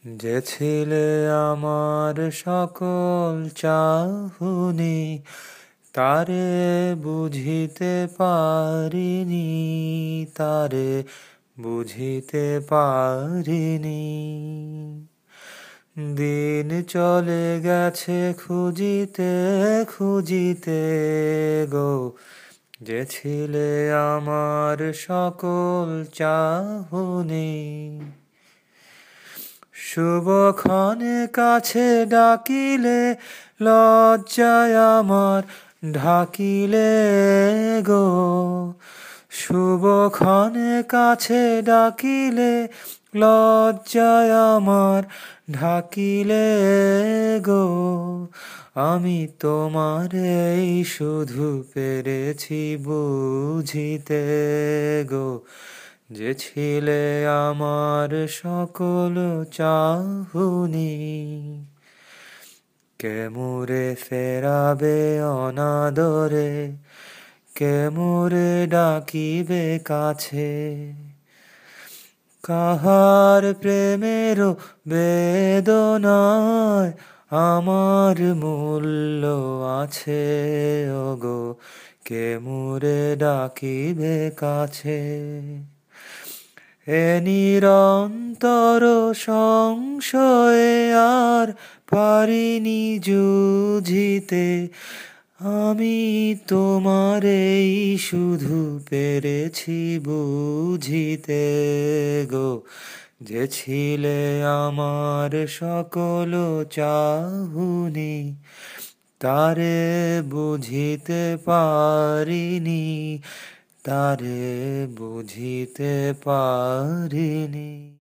যে ছিলে আমার সকল চাহুনি, তারে বুঝিতে পারিনি, তারে বুঝিতে পারিনি। দিন চলে গেছে খুঁজিতে খুঁজিতে গো, যে ছিলে আমার সকল চাহুনি। শুভক্ষণে কাছে ডাকিলে লজ্জায় আমার ঢাকিলে গো, শুভক্ষণে কাছে ডাকিলে লজ্জায় আমার ঢাকিলে গো। আমি তোমারেই শুধু পেরেছি বুঝিতে গো, যে ছিলে আমার সকল চাহুনি। কেমুরে ফেরাবে অনাদরে, কেমুরে ডাকিবে কাছে, কাহার প্রেমের বেদনায় আমার মূল্য আছে ওগো, কেমুরে ডাকিবে কাছে। এ নিরন্তর সংশয়ে আর পারিনি জুঝিতে, আমি তোমারেই শুধু পেরেছি বুঝিতে গো, যে ছিলে আমার সকল চাহুনি, তারে বুঝিতে পারিনি, তারে বুঝিতে পারিনি।